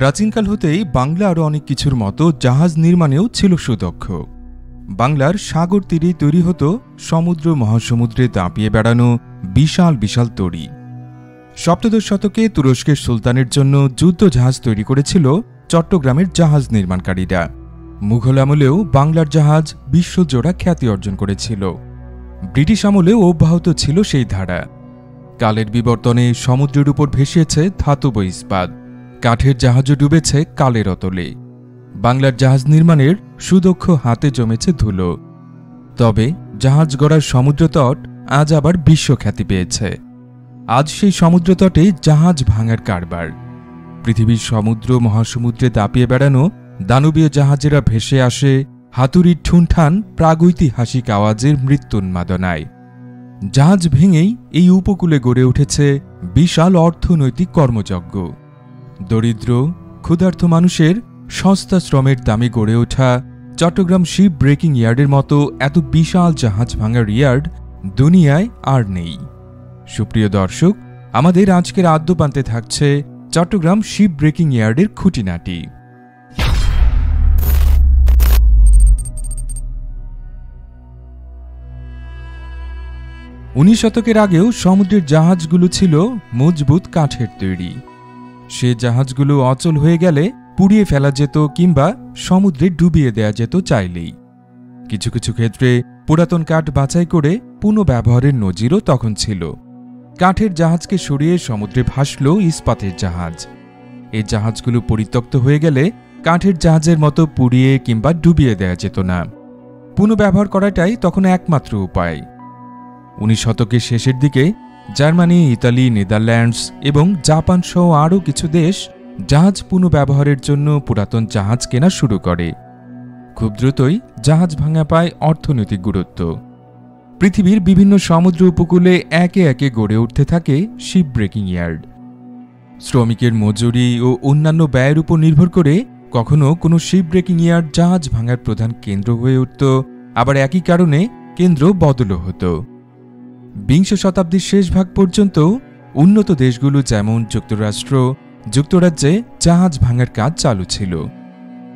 প্রাচীনকাল হতেই বাংলা আরও অনেক কিছুর মতো জাহাজ নির্মাণেও ছিল সুদক্ষ। বাংলার সাগর তীরেই তৈরি হতো সমুদ্র মহাসমুদ্রে দাপিয়ে বেড়ানো বিশাল বিশাল তরী। সপ্তদশ শতকে তুরস্কের সুলতানের জন্য যুদ্ধ জাহাজ তৈরি করেছিল চট্টগ্রামের জাহাজ নির্মাণকারীরা। মুঘল আমলেও বাংলার জাহাজ বিশ্বজোড়া খ্যাতি অর্জন করেছিল। ব্রিটিশ আমলেও অব্যাহত ছিল সেই ধারা। কালের বিবর্তনে সমুদ্রের উপর ভেসেছে ধাতব ইস্পাত, কাঠের জাহাজও ডুবেছে কালের অতলে। বাংলার জাহাজ নির্মাণের সুদক্ষ হাতে জমেছে ধুলো। তবে জাহাজ গড়ার সমুদ্রতট আজ আবার বিশ্বখ্যাতি পেয়েছে। আজ সেই সমুদ্রতটে জাহাজ ভাঙার কারবার। পৃথিবীর সমুদ্র মহাসমুদ্রে দাপিয়ে বেড়ানো দানবীয় জাহাজেরা ভেসে আসে হাতুড়ির ঠুনঠান প্রাগৈতিহাসিক আওয়াজের মৃত্যুন্মাদনায়। জাহাজ ভেঙেই এই উপকূলে গড়ে উঠেছে বিশাল অর্থনৈতিক কর্মযজ্ঞ। দরিদ্র ক্ষুধার্ত মানুষের সস্তা শ্রমের দামে গড়ে ওঠা চট্টগ্রাম শিপ ব্রেকিং ইয়ার্ডের মতো এত বিশাল জাহাজ ভাঙার ইয়ার্ড দুনিয়ায় আর নেই। সুপ্রিয় দর্শক, আমাদের আজকের আদ্যপান্তে থাকছে চট্টগ্রাম শিপ ব্রেকিং ইয়ার্ডের খুঁটিনাটি। উনিশ শতকের আগেও সমুদ্রের জাহাজগুলো ছিল মজবুত কাঠের তৈরি। সে জাহাজগুলো অচল হয়ে গেলে পুড়িয়ে ফেলা যেত কিংবা সমুদ্রে ডুবিয়ে দেয়া যেত চাইলেই। কিছু কিছু ক্ষেত্রে পুরাতন কাঠ বাছাই করে পুনঃব্যবহারের নজিরও তখন ছিল। কাঠের জাহাজকে সরিয়ে সমুদ্রে ভাসল ইস্পাতের জাহাজ। এই জাহাজগুলো পরিত্যক্ত হয়ে গেলে কাঠের জাহাজের মতো পুড়িয়ে কিংবা ডুবিয়ে দেয়া যেত না। পুনঃব্যবহার করাটাই তখন একমাত্র উপায়। 19 শতকের শেষের দিকে জার্মানি, ইতালি, নেদারল্যান্ডস এবং জাপান সহ আরও কিছু দেশ জাহাজ পুনঃব্যবহারের জন্য পুরাতন জাহাজ কেনা শুরু করে। খুব দ্রুতই জাহাজ ভাঙা পায় অর্থনৈতিক গুরুত্ব। পৃথিবীর বিভিন্ন সমুদ্র উপকূলে একে একে গড়ে উঠতে থাকে শিপ ব্রেকিং ইয়ার্ড। শ্রমিকের মজুরি ও অন্যান্য ব্যয়ের উপর নির্ভর করে কখনো কোনো শিপ ব্রেকিং ইয়ার্ড জাহাজ ভাঙার প্রধান কেন্দ্র হয়ে উঠত, আবার একই কারণে কেন্দ্র বদলও হতো। বিংশ শতাব্দীর শেষ ভাগ পর্যন্ত উন্নত দেশগুলো যেমন যুক্তরাজ্যে জাহাজ ভাঙার কাজ চালু ছিল।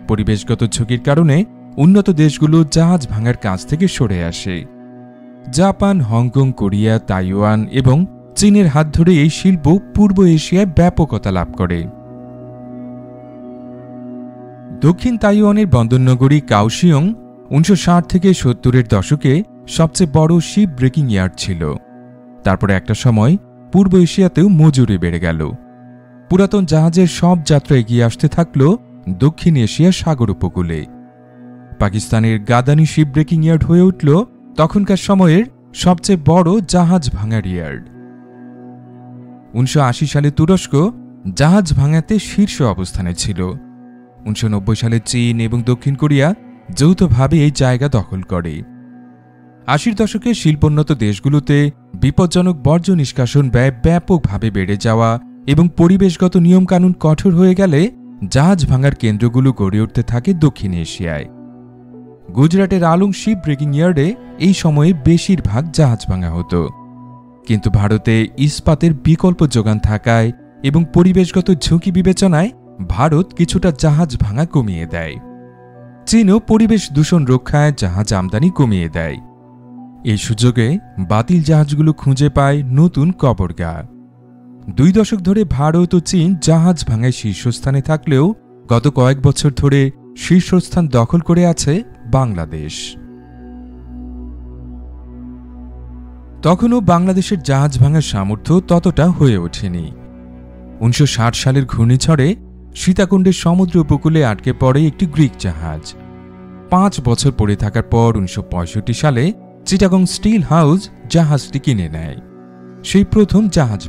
পরিবেশগত ঝুঁকির কারণে উন্নত দেশগুলো জাহাজ ভাঙার কাজ থেকে সরে আসে। জাপান, হংকং, কোরিয়া, তাইওয়ান এবং চীনের হাত ধরে এই শিল্প পূর্ব এশিয়ায় ব্যাপকতা লাভ করে। দক্ষিণ তাইওয়ানের বন্দরনগরী কাওশিয়ং 1960 থেকে 70-এর দশকে সবচেয়ে বড় শিপ ব্রেকিং ইয়ার্ড ছিল। তারপরে একটা সময় পূর্ব এশিয়াতেও মজুরি বেড়ে গেল। পুরাতন জাহাজের সব যাত্রা এগিয়ে আসতে থাকল দক্ষিণ এশিয়ার সাগর উপকূলে। পাকিস্তানের গাদানি শিপ ব্রেকিং ইয়ার্ড হয়ে উঠল তখনকার সময়ের সবচেয়ে বড় জাহাজ ভাঙার ইয়ার্ড। 1980 সালে তুরস্ক জাহাজ ভাঙাতে শীর্ষ অবস্থানে ছিল। 1990 সালে চীন এবং দক্ষিণ কোরিয়া যৌথভাবে এই জায়গা দখল করে। 80-র দশকে শিল্পোন্নত দেশগুলোতে বিপজ্জনক বর্জ্য নিষ্কাশন ব্যয় ব্যাপকভাবে বেড়ে যাওয়া এবং পরিবেশগত নিয়মকানুন কঠোর হয়ে গেলে জাহাজ ভাঙার কেন্দ্রগুলো গড়ে উঠতে থাকে দক্ষিণ এশিয়ায়। গুজরাটের আলং শিপ ব্রেকিং ইয়ার্ডে এই সময়ে বেশিরভাগ জাহাজ ভাঙা হতো। কিন্তু ভারতে ইস্পাতের বিকল্প যোগান থাকায় এবং পরিবেশগত ঝুঁকি বিবেচনায় ভারত কিছুটা জাহাজ ভাঙা কমিয়ে দেয়। চীনও পরিবেশ দূষণ রক্ষায় জাহাজ আমদানি কমিয়ে দেয়। এই সুযোগে বাতিল জাহাজগুলো খুঁজে পায় নতুন কবরগাঁ। 2 দশক ধরে ভারত ও চীন জাহাজ ভাঙায় শীর্ষস্থানে থাকলেও গত কয়েক বছর ধরে শীর্ষস্থান দখল করে আছে বাংলাদেশ। তখনও বাংলাদেশের জাহাজ ভাঙার সামর্থ্য ততটা হয়ে ওঠেনি। 1960 সালের ঘূর্ণিঝড়ে সীতাকুণ্ডের সমুদ্র উপকূলে আটকে পড়ে একটি গ্রিক জাহাজ। 5 বছর পড়ে থাকার পর 1965 সালে চিটাগং স্টিল হাউস জাহাজটি কিনে নেয়। সেই প্রথম জাহাজ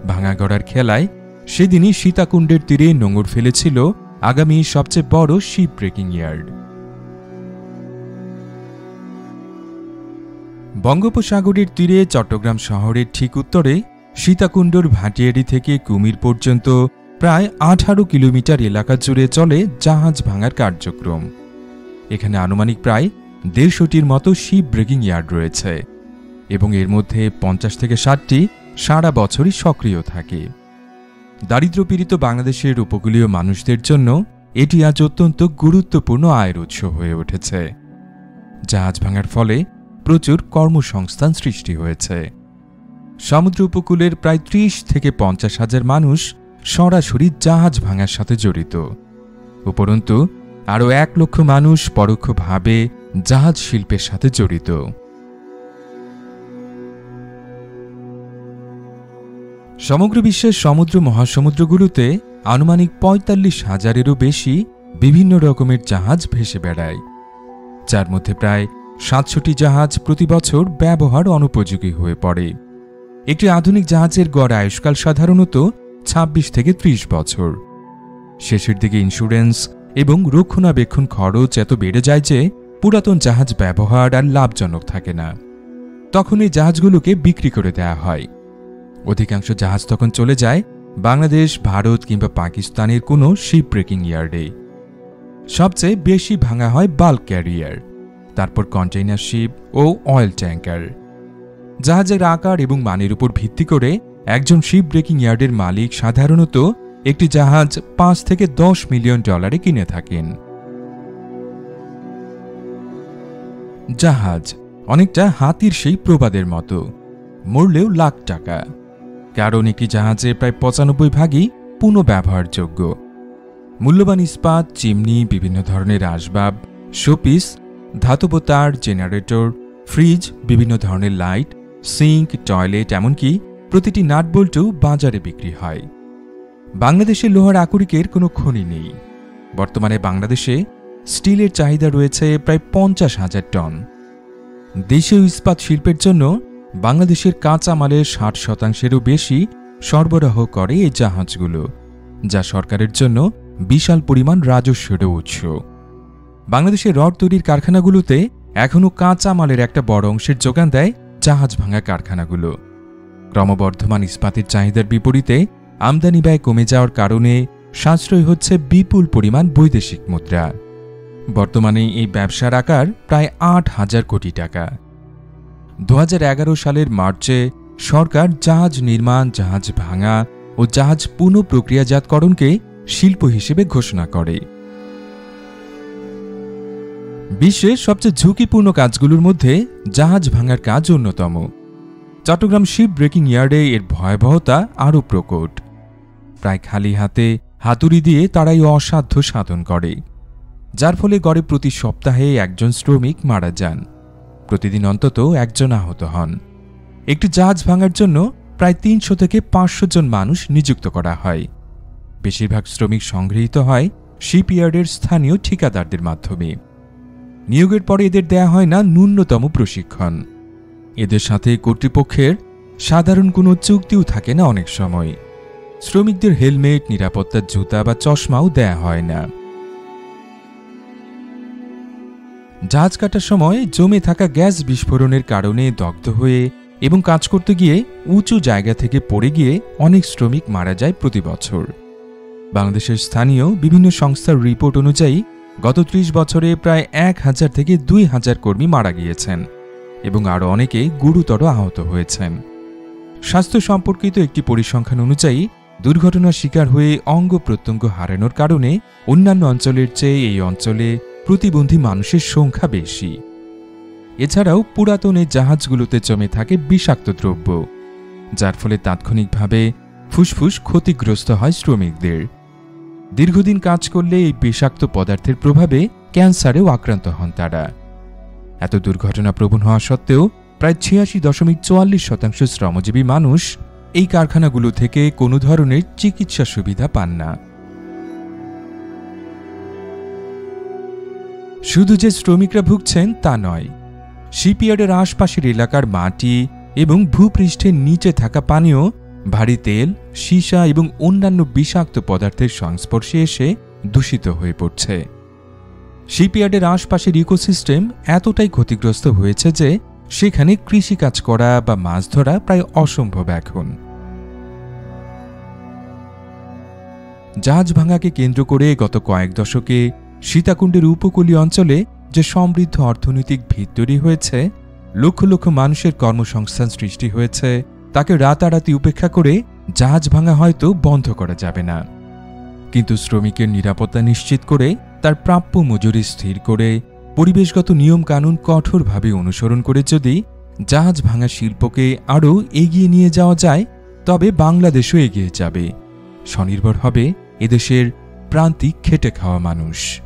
ভাঙা গড়ার খেলায় সেদিনই সীতাকুণ্ডের তীরে নোঙর ফেলেছিল আগামী সবচেয়ে বড় শিপ ব্রেকিং ইয়ার্ড। বঙ্গোপসাগরের তীরে চট্টগ্রাম শহরের ঠিক উত্তরে সীতাকুণ্ডর ভাটিয়ারি থেকে কুমির পর্যন্ত প্রায় 18 কিলোমিটার এলাকা জুড়ে চলে জাহাজ ভাঙার কার্যক্রম। এখানে আনুমানিক প্রায় 150-টির মতো শিপ ব্রেকিং ইয়ার্ড রয়েছে এবং এর মধ্যে 50 থেকে 60টি সারা বছরই সক্রিয় থাকে। দারিদ্র্যপীড়িত বাংলাদেশের উপকূলীয় মানুষদের জন্য এটি আজ অত্যন্ত গুরুত্বপূর্ণ আয়ের উৎস হয়ে উঠেছে। জাহাজ ভাঙার ফলে প্রচুর কর্মসংস্থান সৃষ্টি হয়েছে। সমুদ্র উপকূলের প্রায় ৩০ থেকে ৫০ হাজার মানুষ সরাসরি জাহাজ ভাঙার সাথে জড়িত। উপরন্তু আরও ১ লক্ষ মানুষ পরোক্ষভাবে জাহাজ শিল্পের সাথে জড়িত। সমগ্র বিশ্বের সমুদ্র মহাসমুদ্রগুলোতে আনুমানিক ৪৫,০০০-এরও বেশি বিভিন্ন রকমের জাহাজ ভেসে বেড়ায়, যার মধ্যে প্রায় ৭০০টি জাহাজ প্রতি বছর ব্যবহার অনুপযোগী হয়ে পড়ে। একটি আধুনিক জাহাজের গড় আয়ুষ্কাল সাধারণত ২৬ থেকে ৩০ বছর। শেষের দিকে ইন্স্যুরেন্স এবং রক্ষণাবেক্ষণ খরচ এত বেড়ে যায় যে পুরাতন জাহাজ ব্যবহার আর লাভজনক থাকে না। তখন এই জাহাজগুলোকে বিক্রি করে দেয়া হয়। অধিকাংশ জাহাজ তখন চলে যায় বাংলাদেশ, ভারত কিংবা পাকিস্তানের কোনো শিপ ব্রেকিং ইয়ার্ডে। সবচেয়ে বেশি ভাঙা হয় বাল্ক ক্যারিয়ার, তারপর কন্টেইনার শিপ ও অয়েল ট্যাঙ্কার। জাহাজের আকার এবং মানের উপর ভিত্তি করে একজন শিপ ব্রেকিং ইয়ার্ডের মালিক সাধারণত একটি জাহাজ ৫ থেকে ১০ মিলিয়ন ডলারে কিনে থাকেন। জাহাজ অনেকটা হাতির সেই প্রবাদের মতো, মরলেও লাখ টাকা, কারণ একটি জাহাজের প্রায় ৯৫ ভাগই পুনঃব্যবহারযোগ্য। মূল্যবান ইস্পাত, চিমনি, বিভিন্ন ধরনের আসবাব, শোপিস, ধাতব তার, জেনারেটর, ফ্রিজ, বিভিন্ন ধরনের লাইট, সিঙ্ক, টয়লেট, এমনকি প্রতিটি নাটবল্টু বাজারে বিক্রি হয়। বাংলাদেশে লোহার আকরিকের কোনো খনি নেই। বর্তমানে বাংলাদেশে স্টিলের চাহিদা রয়েছে প্রায় ৫০,০০০ টন। দেশীয় ইস্পাত শিল্পের জন্য বাংলাদেশের কাঁচা মালের ৬০%-এরও বেশি সরবরাহ করে এই জাহাজগুলো, যা সরকারের জন্য বিশাল পরিমাণ রাজস্বেরও উৎস। বাংলাদেশের রড তৈরির কারখানাগুলোতে এখনও কাঁচা মালের একটা বড় অংশের যোগান দেয় জাহাজ ভাঙা কারখানাগুলো। ক্রমবর্ধমান ইস্পাতের চাহিদার বিপরীতে আমদানি ব্যয় কমে যাওয়ার কারণে সাশ্রয় হচ্ছে বিপুল পরিমাণ বৈদেশিক মুদ্রা। বর্তমানে এই ব্যবসার আকার প্রায় ৮,০০০ কোটি টাকা। ২০১১ সালের মার্চে সরকার জাহাজ নির্মাণ, জাহাজ ভাঙা ও জাহাজ পুনঃপ্রক্রিয়াজাতকরণকে শিল্প হিসেবে ঘোষণা করে। বিশ্বের সবচেয়ে ঝুঁকিপূর্ণ কাজগুলোর মধ্যে জাহাজ ভাঙার কাজ অন্যতম। চট্টগ্রাম শিপ ব্রেকিং ইয়ার্ডে এর ভয়াবহতা আরও প্রকট। প্রায় খালি হাতে হাতুড়ি দিয়ে তারাই অসাধ্য সাধন করে, যার ফলে গড়ে প্রতি সপ্তাহে একজন শ্রমিক মারা যান, প্রতিদিন অন্তত একজন আহত হন। একটি জাহাজ ভাঙার জন্য প্রায় ৩০০ থেকে ৫০০ জন মানুষ নিযুক্ত করা হয়। বেশিরভাগ শ্রমিক সংগৃহীত হয় শিপইয়ার্ডের স্থানীয় ঠিকাদারদের মাধ্যমে। নিয়োগের পরে এদের দেয়া হয় না ন্যূনতম প্রশিক্ষণ। এদের সাথে কর্তৃপক্ষের সাধারণ কোনো চুক্তিও থাকে না। অনেক সময় শ্রমিকদের হেলমেট, নিরাপত্তার জুতা বা চশমাও দেয়া হয় না। জাহাজ কাটার সময় জমে থাকা গ্যাস বিস্ফোরণের কারণে দগ্ধ হয়ে এবং কাজ করতে গিয়ে উঁচু জায়গা থেকে পড়ে গিয়ে অনেক শ্রমিক মারা যায় প্রতি বছর। বাংলাদেশের স্থানীয় বিভিন্ন সংস্থার রিপোর্ট অনুযায়ী গত ৩০ বছরে প্রায় ১,০০০ থেকে ২,০০০ কর্মী মারা গিয়েছেন এবং আরও অনেকে গুরুতর আহত হয়েছেন। স্বাস্থ্য সম্পর্কিত একটি পরিসংখ্যান অনুযায়ী দুর্ঘটনার শিকার হয়ে অঙ্গ প্রত্যঙ্গ হারানোর কারণে অন্যান্য অঞ্চলের চেয়ে এই অঞ্চলে প্রতিবন্ধী মানুষের সংখ্যা বেশি। এছাড়াও পুরাতন এই জাহাজগুলোতে জমে থাকে বিষাক্ত দ্রব্য, যার ফলে তাৎক্ষণিকভাবে ফুসফুস ক্ষতিগ্রস্ত হয় শ্রমিকদের। দীর্ঘদিন কাজ করলে এই বিষাক্ত পদার্থের প্রভাবে ক্যান্সারেও আক্রান্ত হন তারা। এত দুর্ঘটনা প্রবণ হওয়া সত্ত্বেও প্রায় ৮৬.৪৪% শ্রমজীবী মানুষ এই কারখানাগুলো থেকে কোনো ধরনের চিকিৎসা সুবিধা পান না। শুধু যে শ্রমিকরা ভুগছেন তা নয়, শিপইয়ার্ডের আশপাশের এলাকার মাটি এবং ভূপৃষ্ঠের নিচে থাকা পানিও ভারী তেল, সীসা এবং অন্যান্য বিষাক্ত পদার্থের সংস্পর্শে এসে দূষিত হয়ে পড়ছে। শিপইয়ার্ডের আশপাশের ইকোসিস্টেম এতটাই ক্ষতিগ্রস্ত হয়েছে যে সেখানে কৃষিকাজ করা বা মাছ ধরা প্রায় অসম্ভব এখন। জাহাজ ভাঙাকে কেন্দ্র করে গত কয়েক দশকে সীতাকুণ্ডের উপকূলীয় অঞ্চলে যে সমৃদ্ধ অর্থনৈতিক ভিত তৈরি হয়েছে, লক্ষ লক্ষ মানুষের কর্মসংস্থান সৃষ্টি হয়েছে, তাকে রাতারাতি উপেক্ষা করে জাহাজ ভাঙা হয়তো বন্ধ করা যাবে না, কিন্তু শ্রমিকের নিরাপত্তা নিশ্চিত করে, তার প্রাপ্য মজুরি স্থির করে, পরিবেশগত নিয়মকানুন কঠোরভাবে অনুসরণ করে যদি জাহাজ ভাঙা শিল্পকে আরও এগিয়ে নিয়ে যাওয়া যায়, তবে বাংলাদেশও এগিয়ে যাবে। স্বনির্ভর হবে এদেশের প্রান্তিক খেটে খাওয়া মানুষ।